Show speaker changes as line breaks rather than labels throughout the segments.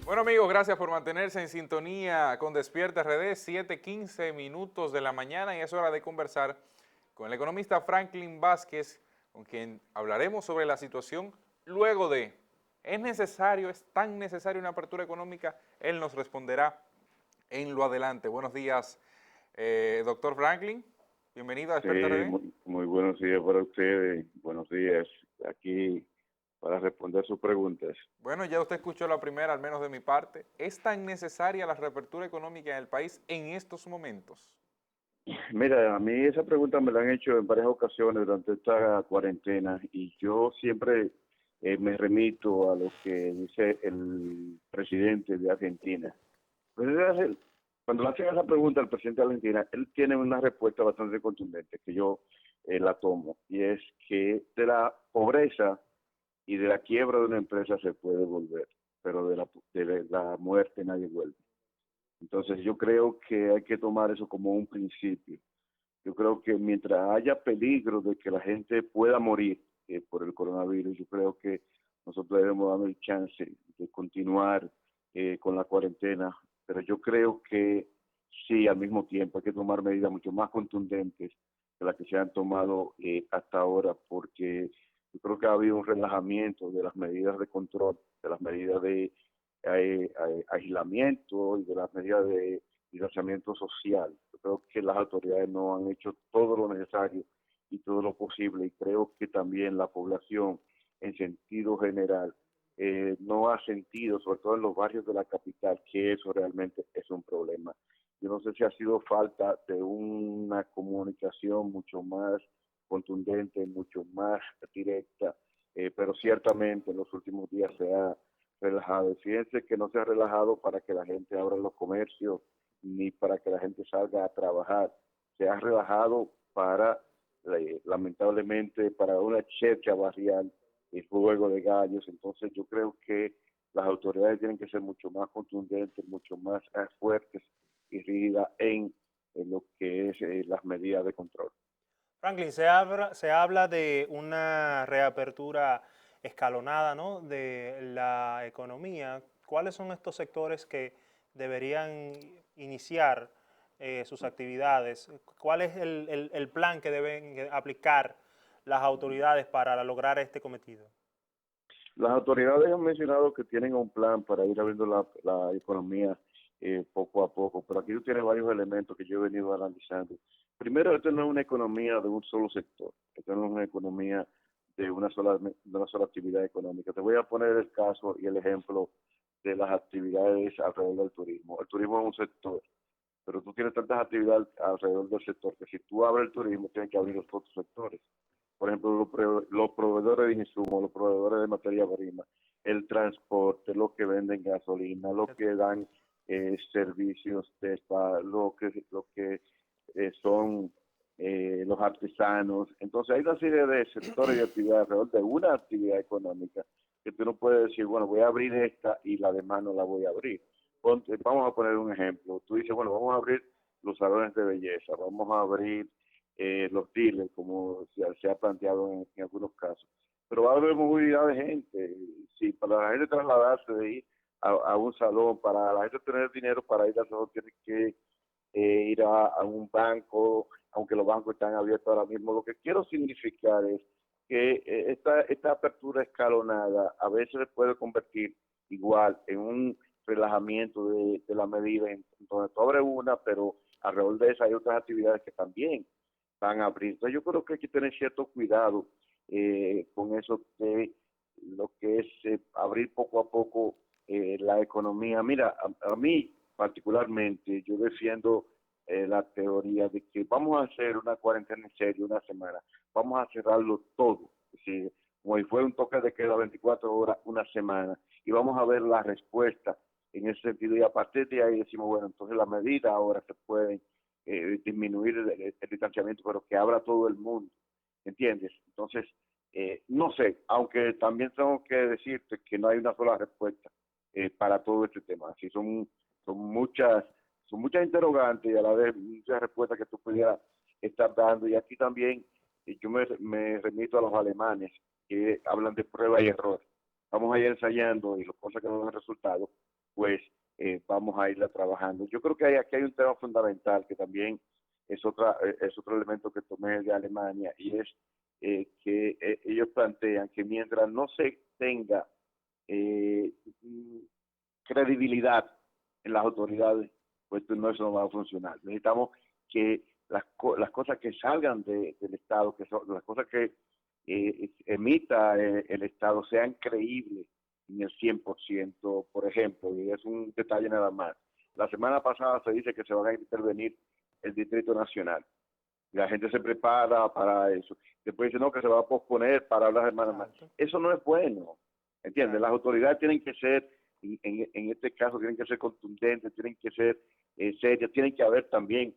Bueno amigos, gracias por mantenerse en sintonía con Despierta RD, 7:15 minutos de la mañana y es hora de conversar con el economista Franklin Vázquez, con quien hablaremos sobre la situación luego de, es tan necesaria una apertura económica? Él nos responderá en lo adelante. Buenos días, doctor Franklin, bienvenido a
Sí,
Despierta RD.
muy buenos días para ustedes. Buenos días aquí para responder sus preguntas.
Bueno, ya usted escuchó la primera, al menos de mi parte. ¿Es tan necesaria la reapertura económica en el país en estos momentos?
Mira, a mí esa pregunta me la han hecho en varias ocasiones durante esta cuarentena y yo siempre me remito a lo que dice el presidente de Argentina. Pues cuando le hacen esa pregunta al presidente de Argentina, él tiene una respuesta bastante contundente que yo la tomo y es que de la pobreza y de la quiebra de una empresa se puede volver, pero de la muerte nadie vuelve. Entonces yo creo que hay que tomar eso como un principio. Yo creo que mientras haya peligro de que la gente pueda morir por el coronavirus, yo creo que nosotros debemos darnos el chance de continuar con la cuarentena, pero yo creo que sí, al mismo tiempo hay que tomar medidas mucho más contundentes que las que se han tomado hasta ahora, porque yo creo que ha habido un relajamiento de las medidas de control, de las medidas de aislamiento y de las medidas de distanciamiento social. Yo creo que las autoridades no han hecho todo lo necesario y todo lo posible y creo que también la población en sentido general no ha sentido, sobre todo en los barrios de la capital, que eso realmente es un problema. Yo no sé si ha sido falta de una comunicación mucho más contundente, mucho más directa, pero ciertamente en los últimos días se ha relajado. Y fíjense que no se ha relajado para que la gente abra los comercios ni para que la gente salga a trabajar. Se ha relajado para, lamentablemente, para una chercha barrial y juego de gallos. Entonces yo creo que las autoridades tienen que ser mucho más contundentes, mucho más fuertes y rígidas en lo que es las medidas de control.
Franklin, se habla de una reapertura escalonada, ¿no?, de la economía. ¿Cuáles son estos sectores que deberían iniciar sus actividades? ¿Cuál es el plan que deben aplicar las autoridades para lograr este cometido?
Las autoridades han mencionado que tienen un plan para ir abriendo la economía poco a poco, pero aquí tiene varios elementos que yo he venido analizando. Primero, esto no es una economía de un solo sector, esto no es una economía de una sola actividad económica. Te voy a poner el caso y el ejemplo de las actividades alrededor del turismo. El turismo es un sector, pero tú tienes tantas actividades alrededor del sector que si tú abres el turismo, tienes que abrir los otros sectores. Por ejemplo, los proveedores de insumos, los proveedores de materia prima, el transporte, los que venden gasolina, los que dan servicios de spa, lo que son los artesanos. Entonces hay una serie de sectores de actividad alrededor de una actividad económica que tú no puedes decir, bueno, voy a abrir esta y la demás no la voy a abrir. Vamos a poner un ejemplo. Tú dices, bueno, vamos a abrir los salones de belleza, vamos a abrir los dealers, como se ha planteado en algunos casos. Pero va a haber movilidad de gente. Si para la gente trasladarse de ir a un salón, para la gente tener dinero para ir al salón, tiene que ir a un banco, aunque los bancos están abiertos ahora mismo. Lo que quiero significar es que esta apertura escalonada a veces se puede convertir igual en un relajamiento de la medida, en donde tú abres una, pero alrededor de esa hay otras actividades que también van a abrir. Entonces yo creo que hay que tener cierto cuidado con eso de lo que es abrir poco a poco la economía. Mira, a mí particularmente yo defiendo la teoría de que vamos a hacer una cuarentena en serio una semana, vamos a cerrarlo todo, es decir, como si fuera un toque de queda 24 horas, una semana, y vamos a ver la respuesta en ese sentido, y a partir de ahí decimos, bueno, entonces las medidas ahora se pueden disminuir el distanciamiento, pero que abra todo el mundo, ¿entiendes? Entonces, no sé, aunque también tengo que decirte que no hay una sola respuesta para todo este tema, así son muchas son muchas interrogantes y a la vez muchas respuestas que tú pudieras estar dando. Y aquí también yo me remito a los alemanes que hablan de prueba y error. Vamos a ir ensayando y las cosas que no dan resultado, a irla trabajando. Yo creo que aquí hay un tema fundamental que también es otro elemento que tomé de Alemania, y es que ellos plantean que mientras no se tenga eh, credibilidad en las autoridades, pues no, eso no va a funcionar. Necesitamos que las cosas que salgan del Estado, que son las cosas que emita el Estado, sean creíbles en el 100%. Por ejemplo, y es un detalle nada más, la semana pasada se dice que se van a intervenir el Distrito Nacional. La gente se prepara para eso. Después dice, no, que se va a posponer para las semanas más. Eso no es bueno, ¿entiendes? Las autoridades tienen que ser, en este caso, tienen que ser contundentes, tienen que ser serias, tienen que haber también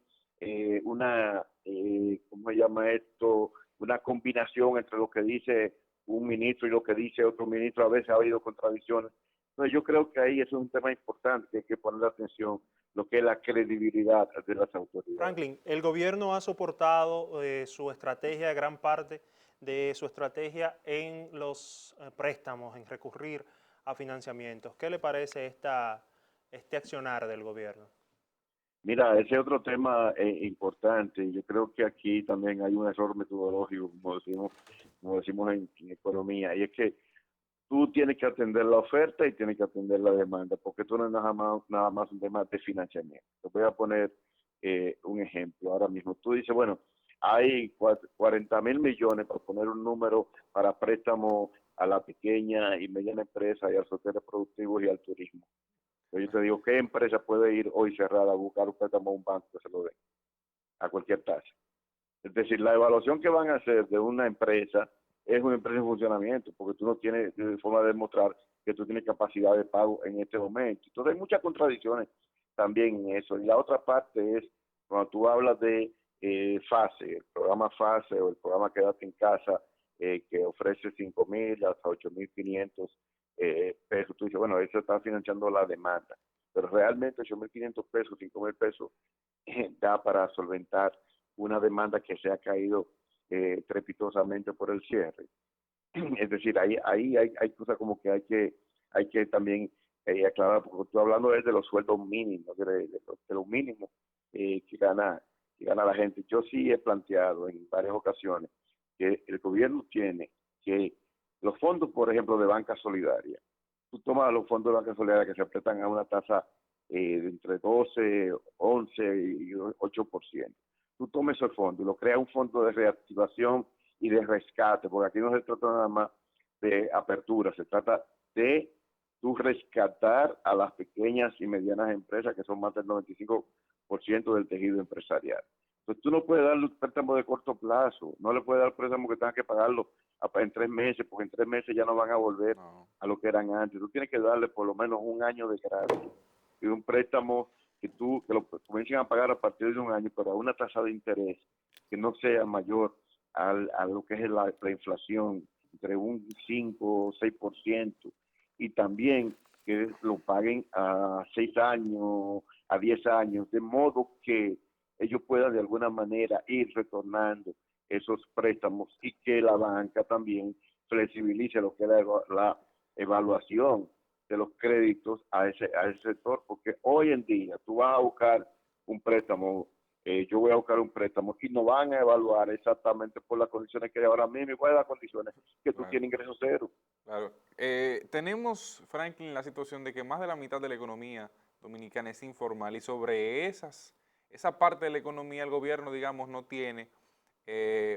¿cómo se llama esto? Una combinación entre lo que dice un ministro y lo que dice otro ministro. A veces ha habido contradicciones. Entonces yo creo que ahí eso es un tema importante que hay que poner atención, lo que es la credibilidad de las autoridades.
Franklin, el gobierno ha soportado su estrategia, gran parte de su estrategia en los préstamos, en recurrir a financiamientos. ¿Qué le parece este accionar del gobierno?
Mira, ese otro tema importante. Yo creo que aquí también hay un error metodológico, como decimos en economía, y es que tú tienes que atender la oferta y tienes que atender la demanda, porque tú no es nada más un tema de financiamiento. Te voy a poner un ejemplo ahora mismo. Tú dices, bueno, hay 40,000 millones, para poner un número, para préstamo a la pequeña y mediana empresa y al sector productivo y al turismo. Entonces yo te digo, ¿qué empresa puede ir hoy cerrada a buscar un préstamo a un banco que se lo dé a cualquier tasa? Es decir, la evaluación que van a hacer de una empresa es una empresa en funcionamiento, porque tú no tienes forma de demostrar que tú tienes capacidad de pago en este momento. Entonces hay muchas contradicciones también en eso. Y la otra parte es cuando tú hablas de FASE, el programa FASE o el programa Quédate en Casa, que ofrece 5,000 hasta 8,500 pesos. Tú dices, bueno, eso está financiando la demanda, pero realmente 8,500 pesos, 5,000 pesos da para solventar una demanda que se ha caído trepitosamente por el cierre. Es decir, ahí hay cosas como que hay que también aclarar, porque tú hablando es de los sueldos mínimos, de los mínimos que gana la gente. Yo sí he planteado en varias ocasiones que el gobierno tiene que los fondos, por ejemplo, de banca solidaria, tú tomas los fondos de banca solidaria que se apretan a una tasa de entre 12, 11 y 8%. Tú tomes ese fondo y lo creas un fondo de reactivación y de rescate, porque aquí no se trata nada más de apertura, se trata de tú rescatar a las pequeñas y medianas empresas, que son más del 95% del tejido empresarial. Entonces tú no puedes darle un préstamo de corto plazo, no le puedes dar préstamo que tengas que pagarlo en 3 meses, porque en 3 meses ya no van a volver a lo que eran antes. Tú tienes que darle por lo menos un año de gracia y un préstamo que lo comiencen a pagar a partir de un año, pero a una tasa de interés que no sea mayor a lo que es la inflación, entre un 5 o 6%, y también que lo paguen a 6 años, a 10 años, de modo que ellos puedan de alguna manera ir retornando esos préstamos y que la banca también flexibilice lo que es la evaluación de los créditos a ese sector, porque hoy en día tú vas a buscar un préstamo, yo voy a buscar un préstamo y no van a evaluar exactamente por las condiciones que hay ahora mismo y cuáles las condiciones que tú tienes ingreso cero.
Claro. Tenemos, Franklin, la situación de que más de la mitad de la economía dominicana es informal, y sobre esa parte de la economía el gobierno, digamos, no tiene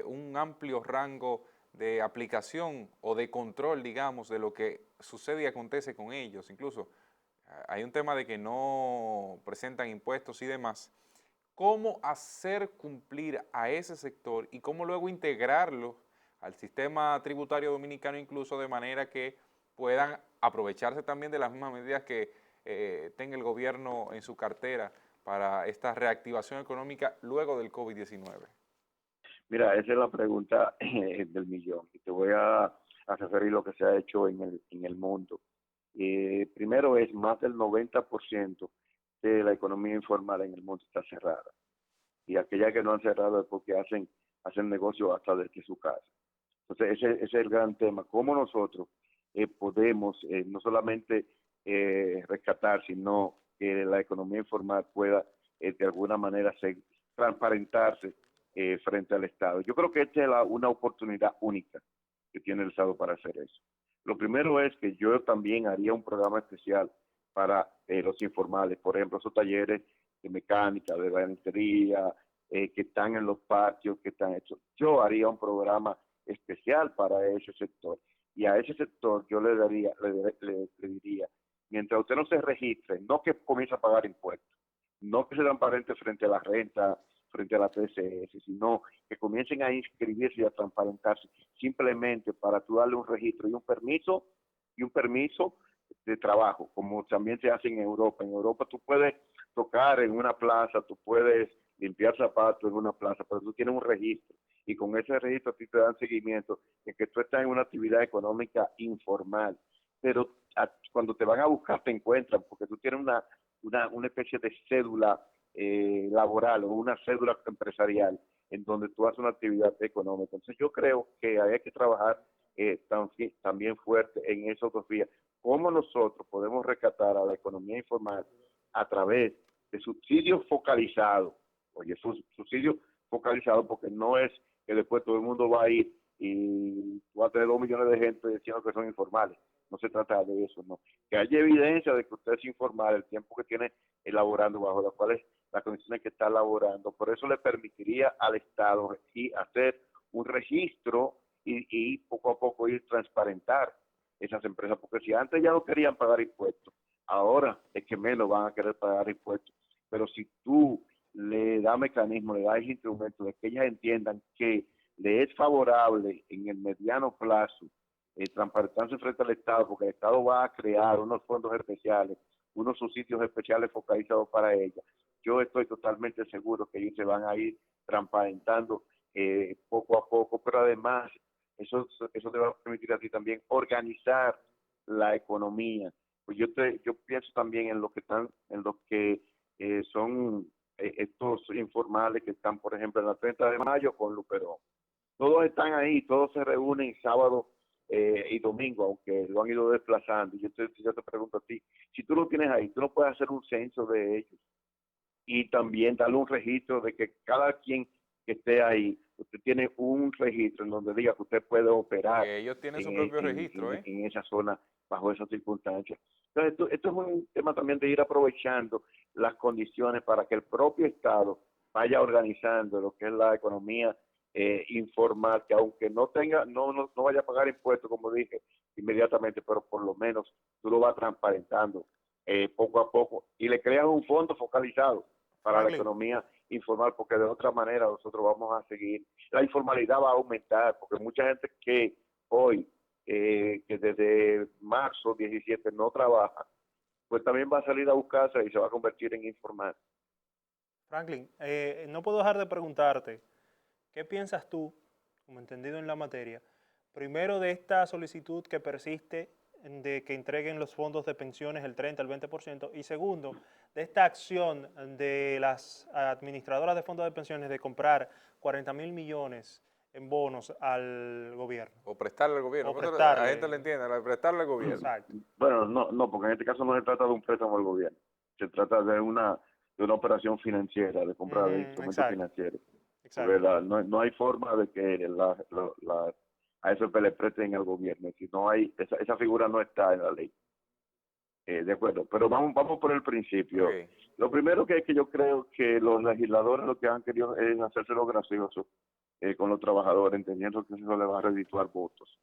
un amplio rango de aplicación o de control, digamos, de lo que sucede y acontece con ellos. Incluso hay un tema de que no presentan impuestos y demás. ¿Cómo hacer cumplir a ese sector y cómo luego integrarlo al sistema tributario dominicano, incluso de manera que puedan aprovecharse también de las mismas medidas que tenga el gobierno en su cartera para esta reactivación económica luego del COVID-19?
Mira, esa es la pregunta del millón. Y te voy a referir lo que se ha hecho en el mundo. Primero es más del 90% de la economía informal en el mundo está cerrada. Y aquellas que no han cerrado es porque hacen negocio hasta desde su casa. Entonces, ese es el gran tema. ¿Cómo nosotros podemos no solamente rescatar, sino que la economía informal pueda de alguna manera transparentarse frente al Estado. Yo creo que esta es una oportunidad única que tiene el Estado para hacer eso. Lo primero es que yo también haría un programa especial para los informales, por ejemplo, esos talleres de mecánica, de bañería, que están en los patios, que están hechos. Yo haría un programa especial para ese sector. Y a ese sector yo le diría, mientras usted no se registre, no que comience a pagar impuestos, no que se transparente frente a la renta, frente a la TCS, sino que comiencen a inscribirse y a transparentarse simplemente para tú darle un registro y un permiso de trabajo, como también se hace en Europa. En Europa tú puedes tocar en una plaza, tú puedes limpiar zapatos en una plaza, pero tú tienes un registro y con ese registro a ti te dan seguimiento de que tú estás en una actividad económica informal, pero cuando te van a buscar te encuentran porque tú tienes una especie de cédula laboral o una cédula empresarial en donde tú haces una actividad económica. Entonces yo creo que hay que trabajar también fuerte en esos 2 días. ¿Cómo nosotros podemos rescatar a la economía informal a través de subsidios focalizados? Oye, subsidios focalizados porque no es que después todo el mundo va a ir y va a tener 2 millones de gente diciendo que son informales. No se trata de eso, no. Que haya evidencia de que usted es informal, el tiempo que tiene elaborando, bajo las cuales las condiciones que está elaborando. Por eso le permitiría al Estado y hacer un registro y poco a poco ir transparentar esas empresas, porque si antes ya no querían pagar impuestos, ahora es que menos van a querer pagar impuestos. Pero si tú le das mecanismos, le das instrumentos de que ellas entiendan que le es favorable en el mediano plazo transparentarse frente al Estado, porque el Estado va a crear unos fondos especiales, unos subsidios especiales focalizados para ellas. Yo estoy totalmente seguro que ellos se van a ir transparentando poco a poco, pero además eso te va a permitir a ti también organizar la economía. Pues yo pienso también en lo que son estos informales que están, por ejemplo, en la 30 de mayo con Luperón. Todos están ahí, todos se reúnen sábado y domingo, aunque lo han ido desplazando. Yo te pregunto a ti, si tú lo tienes ahí, tú no puedes hacer un censo de ellos y también darle un registro de que cada quien que esté ahí, usted tiene un registro en donde diga que usted puede operar
Ellos tienen su propio registro, ¿eh?
en esa zona bajo esas circunstancias. Entonces, esto es un tema también de ir aprovechando las condiciones para que el propio Estado vaya organizando lo que es la economía informal, que aunque no vaya a pagar impuestos, como dije, inmediatamente, pero por lo menos tú lo vas transparentando poco a poco y le creas un fondo focalizado para la economía informal, porque de otra manera nosotros vamos a seguir, la informalidad va a aumentar, porque mucha gente que hoy, que desde marzo 17 no trabaja, pues también va a salir a buscarse y se va a convertir en informal.
Franklin, no puedo dejar de preguntarte, ¿qué piensas tú, como entendido en la materia, primero de esta solicitud que persiste de que entreguen los fondos de pensiones el 30 al 20%, y segundo, de esta acción de las administradoras de fondos de pensiones de comprar 40.000 millones en bonos al gobierno?
O prestarle al gobierno.
O prestarle.
La gente le entiende, prestarle al gobierno.
Exacto.
Bueno, no, porque en este caso no se trata de un préstamo al gobierno, se trata de una operación financiera, de compra de instrumentos financieros. No hay forma de que la AFP le presten al gobierno, si no hay, esa figura no está en la ley. De acuerdo, pero vamos por el principio.
Okay.
Lo primero que es que yo creo que los legisladores lo que han querido es hacerse lo gracioso con los trabajadores, entendiendo que eso le va a redituar votos.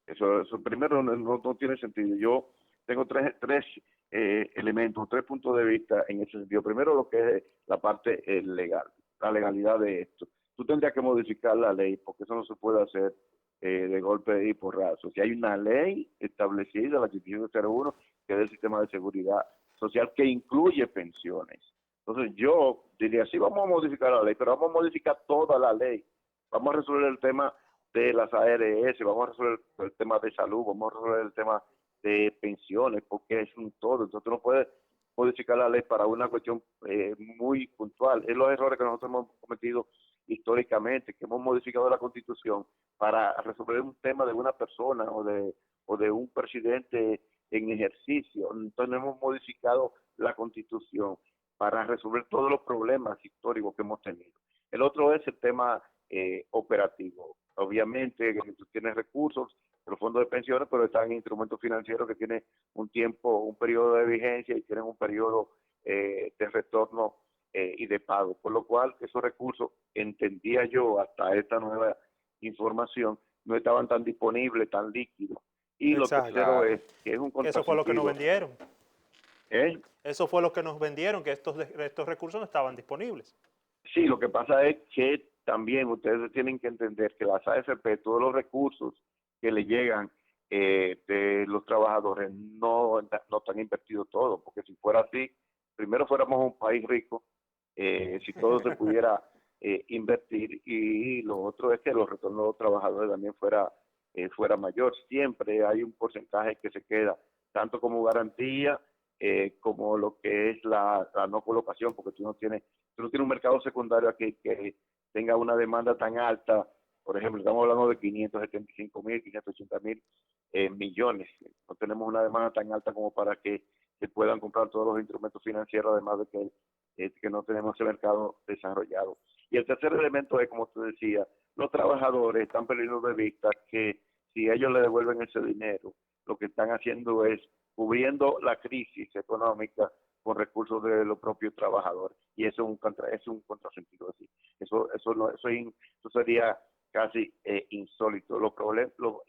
Eso primero no tiene sentido. Yo tengo tres elementos, 3 puntos de vista en ese sentido. Primero, lo que es la parte legal, la legalidad de esto. Tú tendrías que modificar la ley, porque eso no se puede hacer de golpe y porrazo. Si hay una ley establecida, la 8501, que es el sistema de seguridad social, que incluye pensiones. Entonces yo diría, sí, vamos a modificar la ley, pero vamos a modificar toda la ley. Vamos a resolver el tema de las ARS, vamos a resolver el tema de salud, vamos a resolver el tema de pensiones, porque es un todo. Entonces tú no puedes modificar la ley para una cuestión muy puntual. Es los errores que nosotros hemos cometido históricamente, que hemos modificado la Constitución para resolver un tema de una persona o de un presidente en ejercicio. Entonces no hemos modificado la Constitución para resolver todos los problemas históricos que hemos tenido. El otro es el tema operativo. Obviamente tú tienes recursos, los fondos de pensiones, pero están en instrumentos financieros que tienen un tiempo, un periodo de vigencia y tienen un periodo de retorno y de pago. Por lo cual, esos recursos, entendía yo hasta esta nueva información, no estaban tan disponibles, tan líquidos. Y lo
Exacto.
tercero
Claro.
es que es un
Que eso fue lo que nos
contrasentido.
vendieron.
¿Eh?
Eso fue lo que nos vendieron, que estos recursos no estaban disponibles.
Sí, lo que pasa es que también ustedes tienen que entender que las AFP, todos los recursos que le llegan de los trabajadores no están invertidos todos, porque si fuera así, primero fuéramos un país rico, si todo se pudiera invertir, y lo otro es que los retornos de los trabajadores también fuera mayor. Siempre hay un porcentaje que se queda, tanto como garantía como lo que es la no colocación, porque tú no tienes un mercado secundario aquí que tenga una demanda tan alta. Por ejemplo, estamos hablando de 575.000, 580.000 millones. No tenemos una demanda tan alta como para que se puedan comprar todos los instrumentos financieros, además de que no tenemos ese mercado desarrollado. Y el tercer elemento es, como te decía, los trabajadores están perdiendo de vista que si ellos le devuelven ese dinero, lo que están haciendo es cubriendo la crisis económica con recursos de los propios trabajadores, y eso es un contrasentido así. Eso sería casi insólito.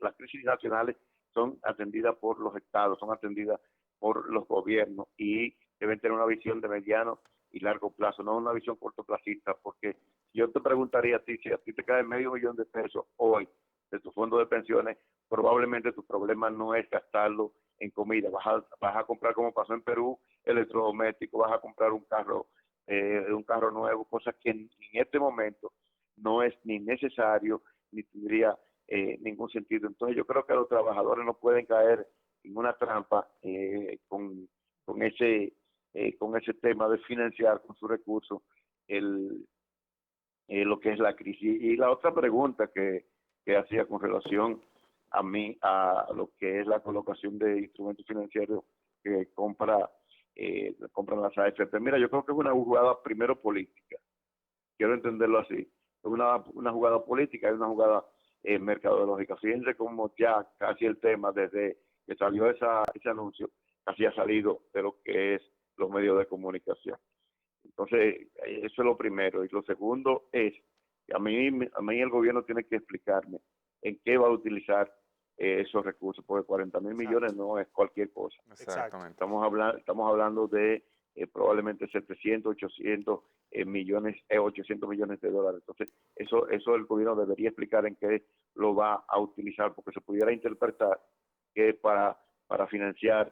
Las crisis nacionales son atendidas por los estados, son atendidas por los gobiernos, y deben tener una visión de mediano y largo plazo, no una visión cortoplacista, porque yo te preguntaría a ti, si a ti te cae $500,000 hoy de tu fondo de pensiones, probablemente tu problema no es gastarlo en comida, vas a comprar, como pasó en Perú, electrodomésticos, vas a comprar un carro nuevo, cosa que en este momento no es ni necesario ni tendría ningún sentido. Entonces yo creo que los trabajadores no pueden caer en una trampa con ese tema de financiar con sus recursos lo que es la crisis. Y la otra pregunta que hacía con relación a lo que es la colocación de instrumentos financieros que compran las AFP. Mira, yo creo que es una jugada primero política, quiero entenderlo así, es una jugada política y una jugada mercadológica. Fíjense cómo ya casi el tema, desde que salió ese anuncio, casi ha salido de lo que es los medios de comunicación. Entonces, eso es lo primero. Y lo segundo es que a mí el gobierno tiene que explicarme en qué va a utilizar esos recursos, porque 40.000 millones no es cualquier cosa.
Exactamente.
Estamos hablando de probablemente 700, 800 millones, 800 millones de dólares. Entonces, eso el gobierno debería explicar en qué lo va a utilizar, porque se pudiera interpretar que es para financiar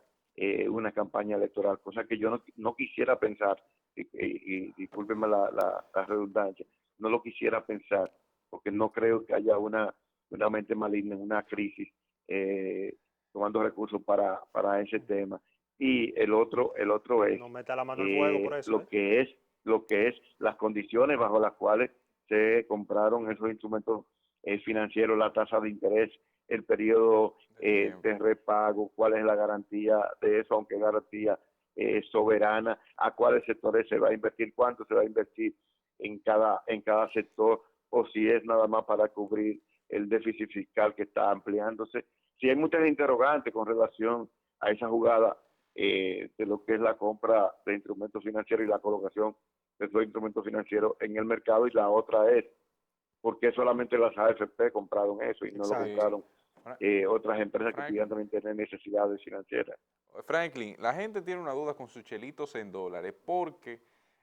una campaña electoral, cosa que yo no quisiera pensar, y discúlpenme la redundancia, no lo quisiera pensar, porque no creo que haya una mente maligna, una crisis, tomando recursos para ese tema. Y el otro es
No meta la mano al fuego por eso,
lo que es las condiciones bajo las cuales se compraron esos instrumentos financieros, la tasa de interés, el periodo de repago, cuál es la garantía de eso, aunque garantía soberana, a cuáles sectores se va a invertir, cuánto se va a invertir en cada sector, o si es nada más para cubrir el déficit fiscal que está ampliándose. Si hay muchas interrogantes con relación a esa jugada de lo que es la compra de instrumentos financieros y la colocación de esos instrumentos financieros en el mercado, y la otra es por qué solamente las AFP compraron eso y no lo compraron otras empresas que pudieran también tener necesidades financieras.
Franklin, la gente tiene una duda con sus chelitos en dólares, porque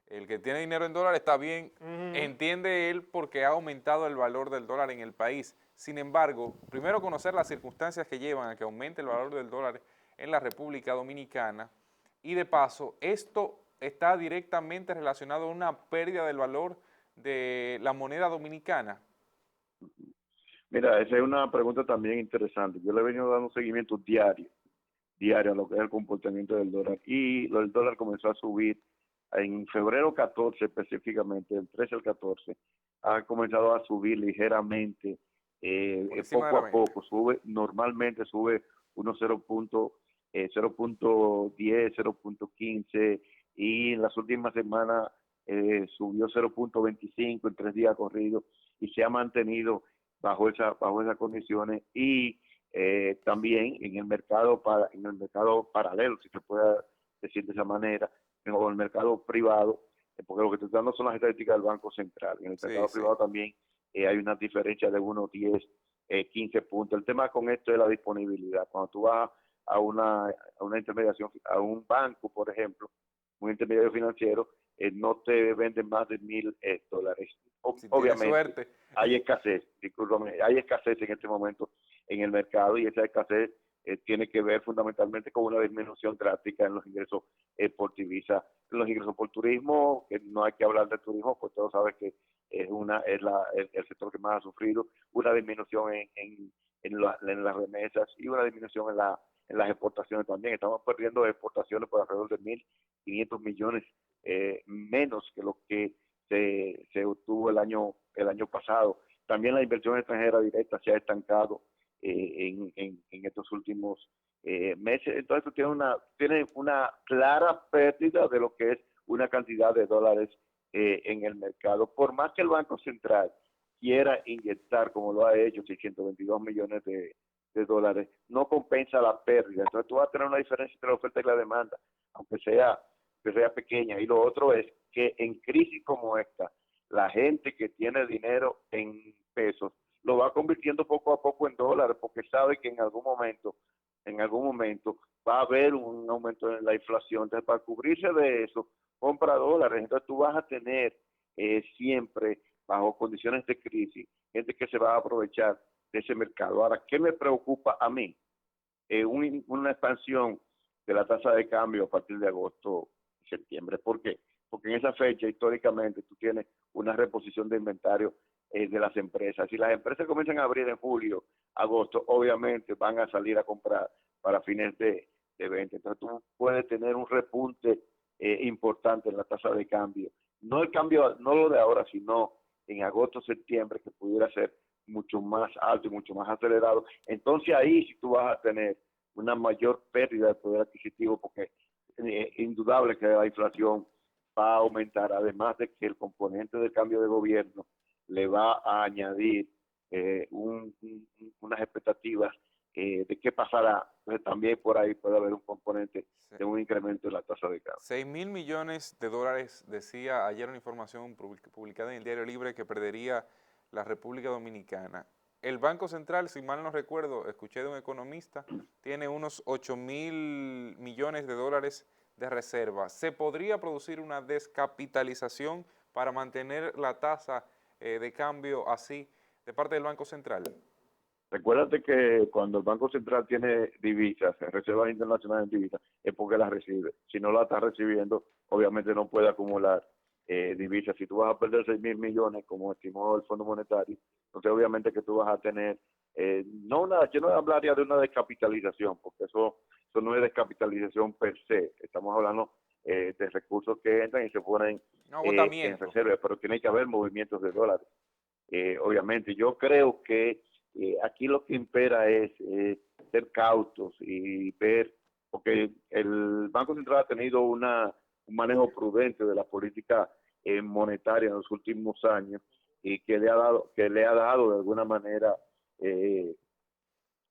el que tiene dinero en dólares está bien, entiende él, porque ha aumentado el valor del dólar en el país. Sin embargo, primero conocer las circunstancias que llevan a que aumente el valor del dólar en la República Dominicana, y de paso, esto está directamente relacionado a una pérdida del valor de la moneda dominicana.
Mira, esa es una pregunta también interesante. Yo le he venido dando un seguimiento diario a lo que es el comportamiento del dólar, y el dólar comenzó a subir en febrero 14 específicamente, del 13 al 14, ha comenzado a subir ligeramente, poco a poco, normalmente sube unos 0.10, 0.15 y en las últimas semanas subió 0.25 en 3 días corridos y se ha mantenido bajo esas condiciones y también en el mercado paralelo, si se puede decir de esa manera, o el mercado privado, porque lo que te estoy dando son las estadísticas del Banco Central. En el mercado privado también hay una diferencia de unos 10, 15 puntos. El tema con esto es la disponibilidad. Cuando tú vas a una intermediación, a un banco, por ejemplo, un intermediario financiero, no te venden más de $1,000.
Si
Obviamente,
suerte.
hay escasez, discúlpame, hay escasez en este momento en el mercado y esa escasez tiene que ver fundamentalmente con una disminución drástica en los ingresos por divisa, en los ingresos por turismo, que no hay que hablar de turismo, pues todos saben que el sector que más ha sufrido, una disminución en las remesas y una disminución en las exportaciones también. Estamos perdiendo exportaciones por alrededor de 1.500 millones menos que lo que se obtuvo el año pasado. También la inversión extranjera directa se ha estancado en estos últimos meses. Entonces tiene una clara pérdida de lo que es una cantidad de dólares en el mercado. Por más que el Banco Central quiera inyectar, como lo ha hecho, 622 millones de dólares, no compensa la pérdida. Entonces tú vas a tener una diferencia entre la oferta y la demanda, aunque sea pequeña. Y lo otro es que en crisis como esta, la gente que tiene dinero en pesos lo va convirtiendo poco a poco en dólares, porque sabe que en algún momento va a haber un aumento en la inflación. Entonces, para cubrirse de eso, compra dólares. Entonces tú vas a tener siempre, bajo condiciones de crisis, gente que se va a aprovechar de ese mercado. Ahora, ¿qué me preocupa a mí? Una expansión de la tasa de cambio a partir de agosto y septiembre. ¿Por qué? Porque en esa fecha, históricamente, tú tienes una reposición de inventario de las empresas. Si las empresas comienzan a abrir en julio, agosto, obviamente van a salir a comprar para fines de venta. Entonces tú puedes tener un repunte importante en la tasa de cambio. No el cambio, no lo de ahora, sino en agosto, septiembre, que pudiera ser mucho más alto y mucho más acelerado. Entonces ahí sí tú vas a tener una mayor pérdida de poder adquisitivo, porque indudable que la inflación va a aumentar, además de que el componente del cambio de gobierno le va a añadir unas expectativas de qué pasará. Entonces también por ahí puede haber un componente de un incremento en la tasa de cambio.
6.000 millones de dólares, decía ayer una información publicada en el Diario Libre, que perdería la República Dominicana. El Banco Central, si mal no recuerdo, escuché de un economista, tiene unos 8.000 millones de dólares de reserva. ¿Se podría producir una descapitalización para mantener la tasa de cambio así de parte del Banco Central?
Recuérdate que cuando el Banco Central tiene divisas, reservas internacionales en divisas, es porque las recibe. Si no la está recibiendo, obviamente no puede acumular divisas. Si tú vas a perder 6.000 millones, como estimó el Fondo Monetario, entonces obviamente que tú vas a tener, yo no hablaría de una descapitalización, porque eso no es descapitalización per se. Estamos hablando de recursos que entran y se ponen
Un
en
agotamiento.
reserva, pero tiene que haber movimientos de dólares. Obviamente, yo creo que aquí lo que impera es ser cautos y ver, porque el Banco Central ha tenido un manejo prudente de la política monetaria en los últimos años y que le ha dado de alguna manera,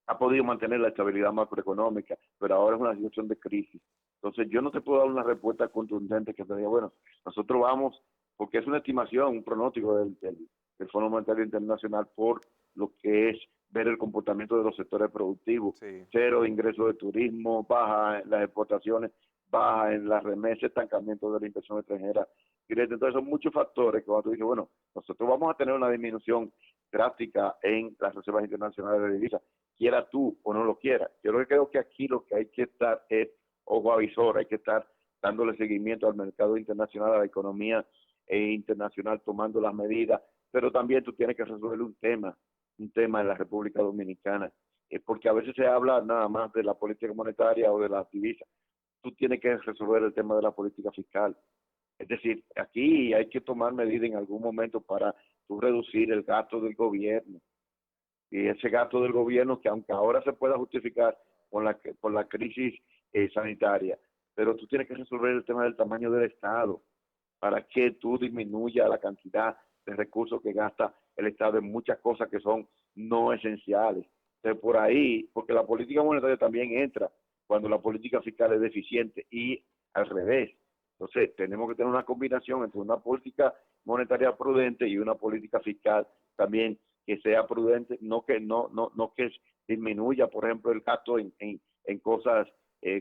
ha podido mantener la estabilidad macroeconómica, pero ahora es una situación de crisis. Entonces yo no te puedo dar una respuesta contundente que te diga, bueno, nosotros vamos, porque es una estimación, un pronóstico del Fondo Monetario Internacional por lo que es ver el comportamiento de los sectores productivos.
Sí.
Cero ingresos de turismo, baja en las exportaciones, baja en las remesas, estancamiento de la inversión extranjera. Entonces son muchos factores que cuando tú dices, bueno, nosotros vamos a tener una disminución drástica en las reservas internacionales de divisas, quiera tú o no lo quieras. Yo creo que aquí lo que hay que estar es ojo avisor, hay que estar dándole seguimiento al mercado internacional, a la economía internacional, tomando las medidas, pero también tú tienes que resolver un tema en la República Dominicana, porque a veces se habla nada más de la política monetaria o de las divisas. Tú tienes que resolver el tema de la política fiscal. Es decir, aquí hay que tomar medidas en algún momento para tú reducir el gasto del gobierno. Y ese gasto del gobierno, que aunque ahora se pueda justificar por la crisis sanitaria, pero tú tienes que resolver el tema del tamaño del Estado para que tú disminuyas la cantidad de recursos que gasta el Estado en muchas cosas que son no esenciales. Entonces, por ahí, porque la política monetaria también entra cuando la política fiscal es deficiente y al revés. Entonces, tenemos que tener una combinación entre una política monetaria prudente y una política fiscal también que sea prudente, no que disminuya, por ejemplo, el gasto en cosas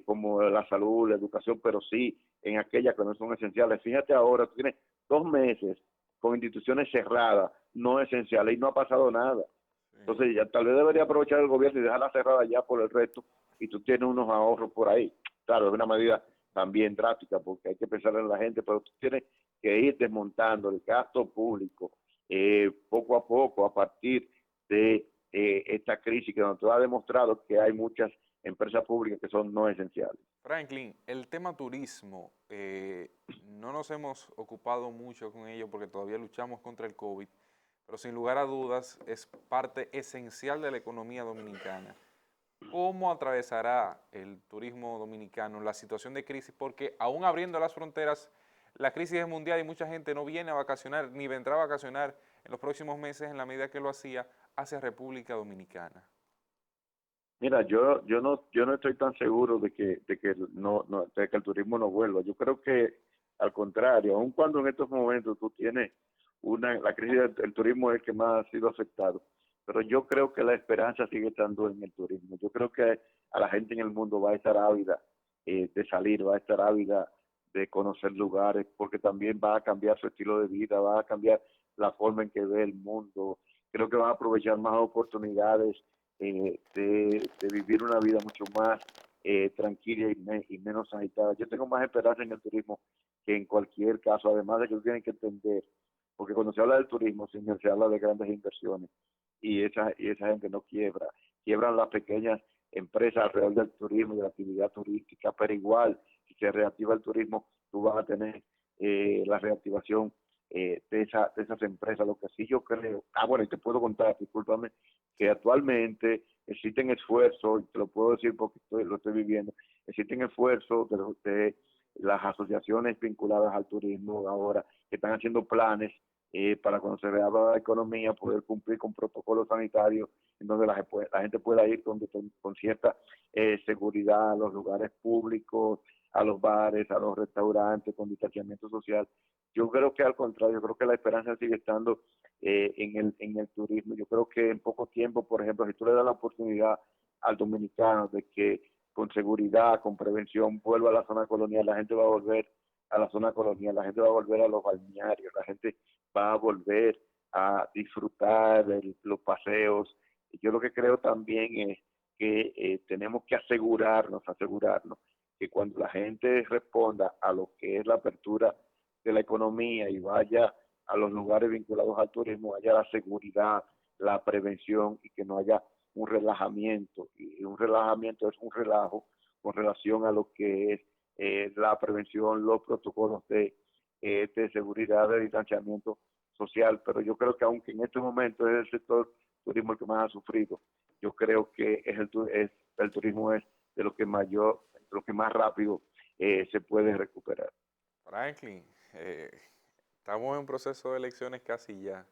como la salud, la educación, pero sí en aquellas que no son esenciales. Fíjate ahora, tú tienes 2 meses con instituciones cerradas, no esenciales, y no ha pasado nada. Entonces, ya tal vez debería aprovechar el gobierno y dejarla cerrada ya por el resto, y tú tienes unos ahorros por ahí. Claro, es una medida también drástica, porque hay que pensar en la gente, pero tú tienes que ir desmontando el gasto público poco a poco a partir de esta crisis que nos ha demostrado que hay muchas empresas públicas que son no esenciales.
Franklin, el tema turismo, no nos hemos ocupado mucho con ello porque todavía luchamos contra el COVID, pero sin lugar a dudas es parte esencial de la economía dominicana. ¿Cómo atravesará el turismo dominicano la situación de crisis? Porque aún abriendo las fronteras, la crisis es mundial y mucha gente no viene a vacacionar ni vendrá a vacacionar en los próximos meses en la medida que lo hacía hacia República Dominicana.
Mira, yo no estoy tan seguro de que el turismo no vuelva. Yo creo que al contrario, aun cuando en estos momentos tú tienes la crisis del turismo es el que más ha sido afectado, pero yo creo que la esperanza sigue estando en el turismo. Yo creo que a la gente en el mundo va a estar ávida de salir, va a estar ávida de conocer lugares, porque también va a cambiar su estilo de vida, va a cambiar la forma en que ve el mundo. Creo que van a aprovechar más oportunidades de vivir una vida mucho más tranquila y menos agitada. Yo tengo más esperanza en el turismo que en cualquier caso, además de que tienen que entender, porque cuando se habla del turismo, señor, se habla de grandes inversiones y esa gente no quiebra, quiebran las pequeñas empresas alrededor del turismo, de la actividad turística, pero igual, si se reactiva el turismo, tú vas a tener la reactivación de esas empresas. Lo que sí yo creo, bueno, y te puedo contar, discúlpame, que actualmente existen esfuerzos, y te lo puedo decir porque lo estoy viviendo, existen esfuerzos de las asociaciones vinculadas al turismo ahora que están haciendo planes para cuando se reabra la economía poder cumplir con protocolos sanitarios en donde la gente pueda ir con cierta seguridad a los lugares públicos, a los bares, a los restaurantes, con distanciamiento social. Yo creo que al contrario, yo creo que la esperanza sigue estando en el turismo. Yo creo que en poco tiempo, por ejemplo, si tú le das la oportunidad al dominicano de que con seguridad, con prevención, vuelva a la zona colonial, la gente va a volver a la zona colonial, la gente va a volver a los balnearios, la gente va a volver a disfrutar de los paseos. Y yo lo que creo también es que tenemos que asegurarnos que cuando la gente responda a lo que es la apertura de la economía y vaya a los lugares vinculados al turismo, haya la seguridad, la prevención y que no haya un relajamiento. Y un relajamiento es un relajo con relación a lo que es la prevención, los protocolos de seguridad, de distanciamiento social. Pero yo creo que aunque en este momento es el sector turismo el que más ha sufrido, yo creo que el turismo es de lo que más rápido se puede recuperar.
Franklin, estamos en un proceso de elecciones casi ya.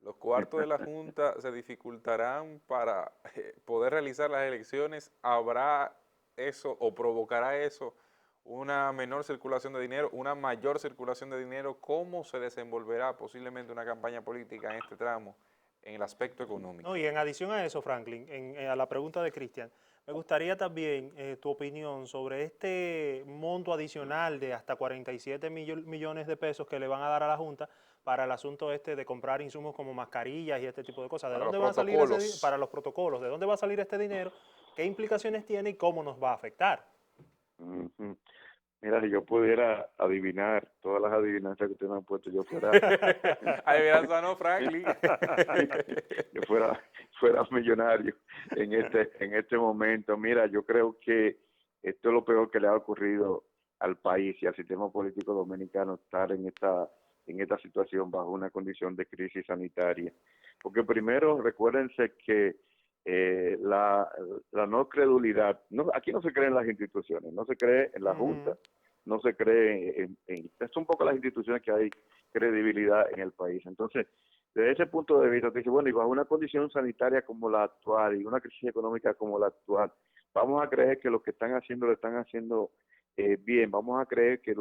Los cuartos de la Junta se dificultarán para poder realizar las elecciones. ¿Habrá eso o provocará eso una menor circulación de dinero, una mayor circulación de dinero? ¿Cómo se desenvolverá posiblemente una campaña política en este tramo en el aspecto económico?
No, y en adición a eso, Franklin, a la pregunta de Cristian, me gustaría también tu opinión sobre este monto adicional de hasta 47 millones de pesos que le van a dar a la Junta para el asunto este de comprar insumos como mascarillas y este tipo de cosas. ¿De
Para los
dónde va a salir
protocolos.
para los protocolos? ¿De dónde va a salir este dinero? ¿Qué implicaciones tiene y cómo nos va a afectar?
Uh-huh. Mira, si yo pudiera adivinar todas las adivinanzas que ustedes me han puesto, yo fuera
Adivinanza no, Franklin.
yo fuera millonario en este momento. Mira, yo creo que esto es lo peor que le ha ocurrido al país y al sistema político dominicano, estar en esta situación bajo una condición de crisis sanitaria. Porque primero, recuérdense que la, la no credulidad. No, aquí no se cree en las instituciones, no se cree en la Junta, no se cree es un poco las instituciones que hay credibilidad en el país. Entonces, desde ese punto de vista, te dice, bueno, y bajo una condición sanitaria como la actual y una crisis económica como la actual, vamos a creer que lo que están haciendo lo están haciendo bien, vamos a creer que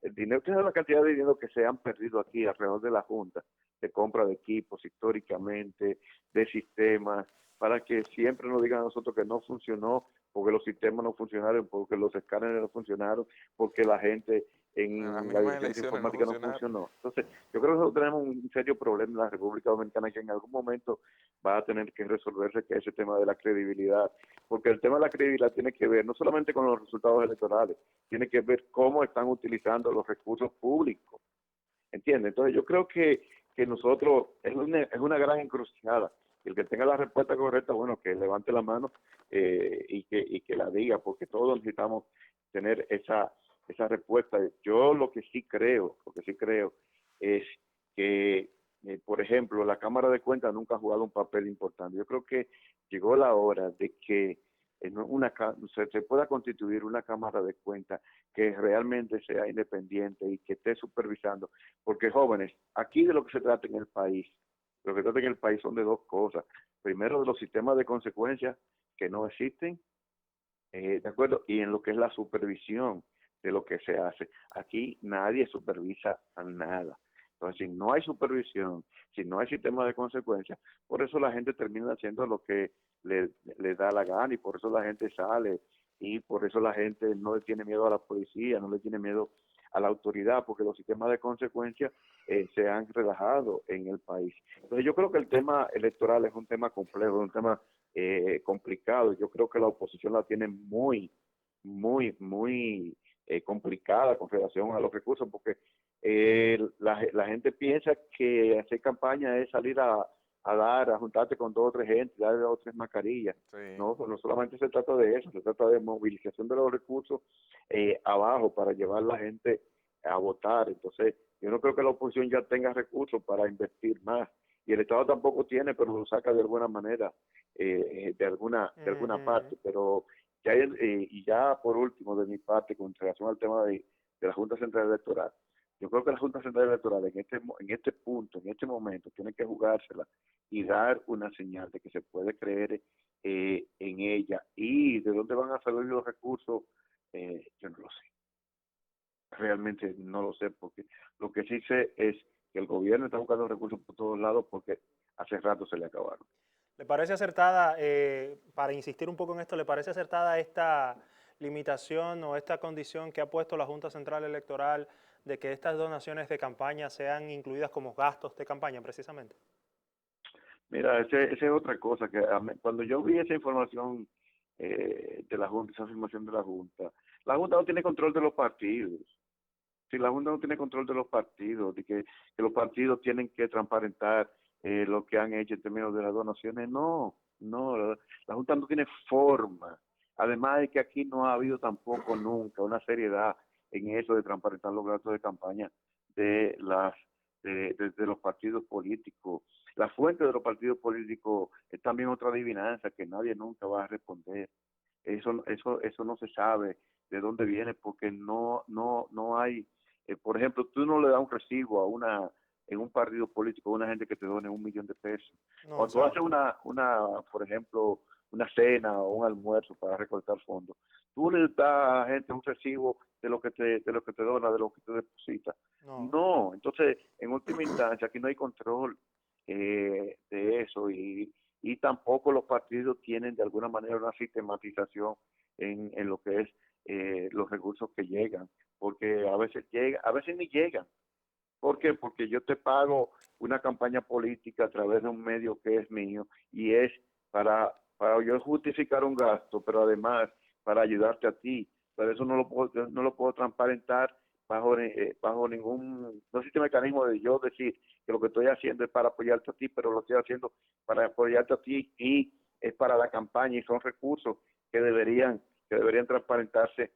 el dinero, que es la cantidad de dinero que se han perdido aquí alrededor de la Junta, de compra de equipos históricamente, de sistemas, para que siempre nos digan a nosotros que no funcionó, porque los sistemas no funcionaron, porque los escáneres no funcionaron, porque la gente
En las
en la
mismas
dirección de
elecciones no
informática no
funcionaron.
funcionó. Entonces, yo creo que nosotros tenemos un serio problema en la República Dominicana que en algún momento va a tener que resolverse, que es ese tema de la credibilidad, porque el tema de la credibilidad tiene que ver no solamente con los resultados electorales, tiene que ver cómo están utilizando los recursos públicos, ¿entiendes? Entonces yo creo que nosotros, es una gran encrucijada. El que tenga la respuesta correcta, bueno, que levante la mano y que la diga, porque todos necesitamos tener esa respuesta. Yo lo que sí creo es que, por ejemplo, la Cámara de Cuentas nunca ha jugado un papel importante. Yo creo que llegó la hora de que se pueda constituir una Cámara de Cuentas que realmente sea independiente y que esté supervisando, porque jóvenes, aquí de lo que se trata en el país, lo que se trata en el país son de dos cosas. Primero, de los sistemas de consecuencias que no existen, ¿de acuerdo? Y en lo que es la supervisión de lo que se hace. Aquí nadie supervisa a nada. Entonces, si no hay supervisión, si no hay sistema de consecuencias, por eso la gente termina haciendo lo que le da la gana y por eso la gente sale y por eso la gente no le tiene miedo a la policía, no le tiene miedo a la autoridad, porque los sistemas de consecuencias se han relajado en el país. Entonces, yo creo que el tema electoral es un tema complejo, un tema complicado. Yo creo que la oposición la tiene muy complicada con relación a los recursos, porque la gente piensa que hacer campaña es salir a juntarte con dos o tres gente, darle dos o tres mascarillas.
Sí.
No, pues no solamente se trata de eso, se trata de movilización de los recursos abajo para llevar a la gente a votar. Entonces, yo no creo que la oposición ya tenga recursos para invertir más. Y el Estado tampoco tiene, pero lo saca de alguna manera, de alguna parte. Pero ya, y ya por último, de mi parte, con relación al tema de la Junta Central Electoral, yo creo que la Junta Central Electoral en este punto, en este momento, tiene que jugársela y dar una señal de que se puede creer en ella. Y de dónde van a salir los recursos, yo no lo sé. Realmente no lo sé, porque lo que sí sé es que el gobierno está buscando recursos por todos lados porque hace rato se le acabaron.
¿Le parece acertada, para insistir un poco en esto, le parece acertada esta limitación o esta condición que ha puesto la Junta Central Electoral de que estas donaciones de campaña sean incluidas como gastos de campaña precisamente?
Mira, esa es otra cosa, que cuando yo vi esa información de la Junta, esa afirmación de la Junta no tiene control de los partidos. Si la Junta no tiene control de los partidos, de que los partidos tienen que transparentar lo que han hecho en términos de las donaciones, no, la Junta no tiene forma. Además de que aquí no ha habido tampoco nunca una seriedad en eso de transparentar los gastos de campaña de de los partidos políticos. La fuente de los partidos políticos es también otra adivinanza que nadie nunca va a responder. Eso no se sabe de dónde viene porque no hay, por ejemplo, tú no le das un recibo en un partido político a una gente que te done $1,000,000 de pesos.
No,
Cuando tú haces
exacto.
por ejemplo, una cena o un almuerzo para recortar fondos, tú le das a gente un recibo de lo que te dona, de lo que te deposita.
No.
No, entonces, en última instancia, aquí no hay control de eso y tampoco los partidos tienen de alguna manera una sistematización en lo que es los recursos que llegan, porque a veces ni llegan. ¿Por qué? Porque yo te pago una campaña política a través de un medio que es mío y es para yo justificar un gasto, pero además para ayudarte a ti. Pero eso no lo puedo transparentar bajo ningún, no existe mecanismo de yo decir que lo que estoy haciendo es para apoyarte a ti, pero lo estoy haciendo para apoyarte a ti y es para la campaña y son recursos que deberían transparentarse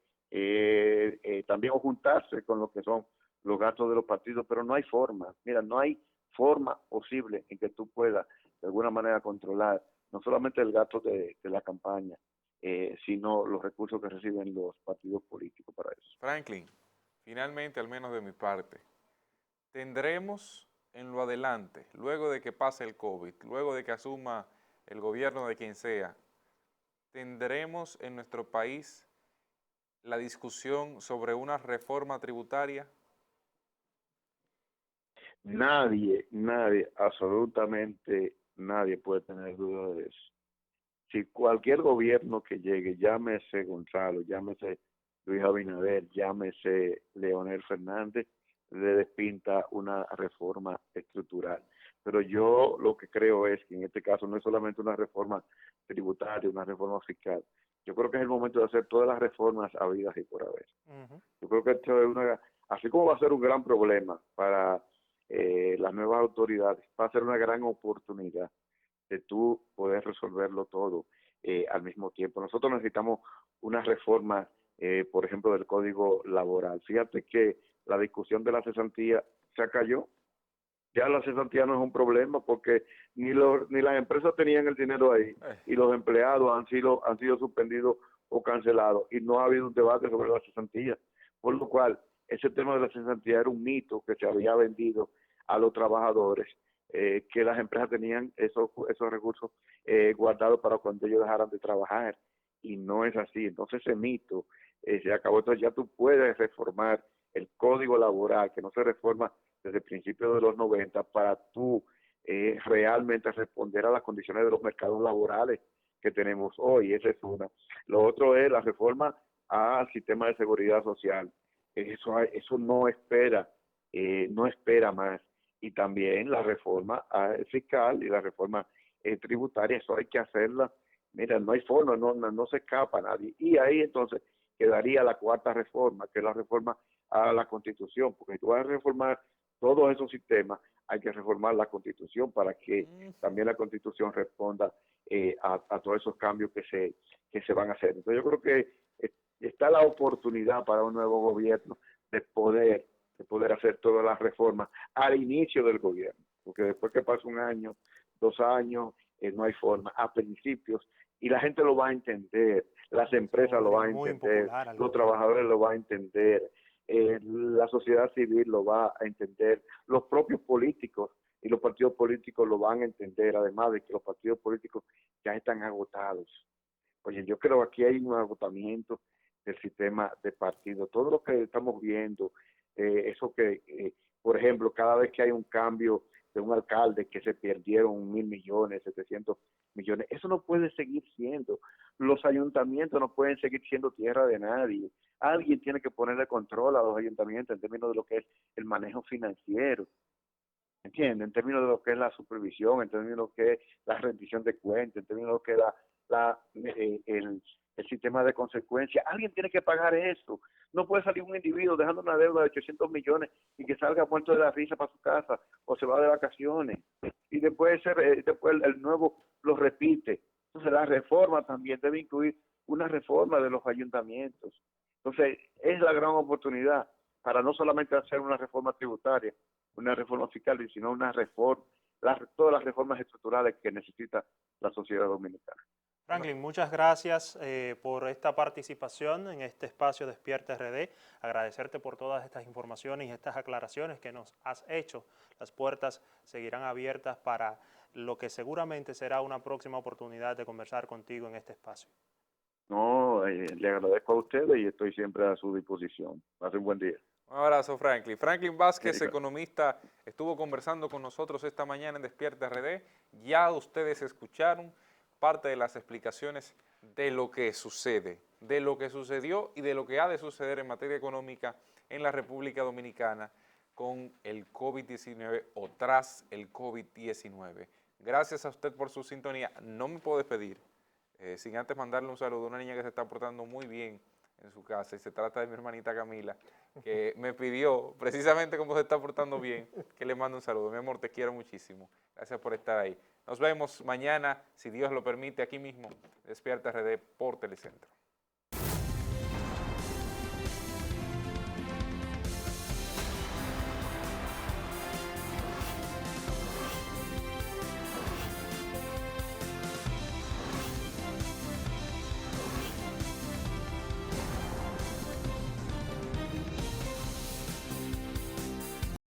también o juntarse con lo que son los gastos de los partidos, pero no hay forma. Mira, no hay forma posible en que tú puedas de alguna manera controlar no solamente el gasto de la campaña, sino los recursos que reciben los partidos políticos para eso.
Franklin, finalmente, al menos de mi parte, tendremos en lo adelante, luego de que pase el COVID, luego de que asuma el gobierno de quien sea, tendremos en nuestro país la discusión sobre una reforma tributaria.
Nadie, absolutamente nadie puede tener duda de eso. Si cualquier gobierno que llegue, llámese Gonzalo, llámese Luis Abinader, llámese Leonel Fernández, le despinta una reforma estructural. Pero yo lo que creo es que en este caso no es solamente una reforma tributaria, una reforma fiscal. Yo creo que es el momento de hacer todas las reformas habidas y por haber. Yo creo que esto es así como va a ser un gran problema para las nuevas autoridades, va a ser una gran oportunidad de tú poder resolverlo todo al mismo tiempo. Nosotros necesitamos una reforma, por ejemplo, del Código Laboral. Fíjate que la discusión de la cesantía se cayó. Ya la cesantía no es un problema porque ni las empresas tenían el dinero ahí y los empleados han sido suspendidos o cancelados y no ha habido un debate sobre la cesantía. Por lo cual, ese tema de la cesantía era un mito que se había vendido a los trabajadores, que las empresas tenían esos recursos guardados para cuando ellos dejaran de trabajar, y no es así. Entonces ese mito se acabó. Entonces ya tú puedes reformar el Código Laboral, que no se reforma desde el principio de los 90, para tú realmente responder a las condiciones de los mercados laborales que tenemos hoy. Esa es una. Lo otro es la reforma al sistema de seguridad social. Eso no espera más. Y también la reforma fiscal y la reforma tributaria, eso hay que hacerla. Mira, no hay forma, no se escapa nadie. Y ahí entonces quedaría la cuarta reforma, que es la reforma a la Constitución, porque si tú vas a reformar todos esos sistemas, hay que reformar la Constitución para que también la Constitución responda a todos esos cambios que se van a hacer. Entonces yo creo que está la oportunidad para un nuevo gobierno de poder hacer todas las reformas al inicio del gobierno, porque después que pasa un año, 2 años, no hay forma. A principios, y la gente lo va a entender, las empresas lo van a entender, los trabajadores lo van a entender, la sociedad civil lo va a entender, los propios políticos y los partidos políticos lo van a entender, además de que los partidos políticos ya están agotados. Oye, yo creo que aquí hay un agotamiento del sistema de partido. Todo lo que estamos viendo, eso que, por ejemplo, cada vez que hay un cambio de un alcalde, que se perdieron 1.000 millones, 700 millones, eso no puede seguir siendo. Los ayuntamientos no pueden seguir siendo tierra de nadie. Alguien tiene que ponerle control a los ayuntamientos en términos de lo que es el manejo financiero, ¿entiendes? En términos de lo que es la supervisión, en términos de lo que es la rendición de cuentas, en términos de lo que es el sistema de consecuencias. Alguien tiene que pagar eso. No puede salir un individuo dejando una deuda de 800 millones y que salga muerto de la risa para su casa o se va de vacaciones. Y después el nuevo lo repite. Entonces la reforma también debe incluir una reforma de los ayuntamientos. Entonces es la gran oportunidad para no solamente hacer una reforma tributaria, una reforma fiscal, sino una reforma, todas las reformas estructurales que necesita la sociedad dominicana.
Franklin, muchas gracias por esta participación en este espacio Despierta RD. Agradecerte por todas estas informaciones y estas aclaraciones que nos has hecho. Las puertas seguirán abiertas para lo que seguramente será una próxima oportunidad de conversar contigo en este espacio.
No, le agradezco a ustedes y estoy siempre a su disposición. Pase un buen día.
Un abrazo, Franklin. Franklin Vázquez, economista, estuvo conversando con nosotros esta mañana en Despierta RD. Ya ustedes escucharon parte de las explicaciones de lo que sucede, de lo que sucedió y de lo que ha de suceder en materia económica en la República Dominicana con el COVID-19 o tras el COVID-19. Gracias a usted por su sintonía. No me puedo despedir sin antes mandarle un saludo a una niña que se está portando muy bien en su casa, y se trata de mi hermanita Camila, que me pidió, precisamente como se está portando bien, que le mande un saludo. Mi amor, te quiero muchísimo. Gracias por estar ahí. Nos vemos mañana, si Dios lo permite, aquí mismo, Despierta RD por Telecentro.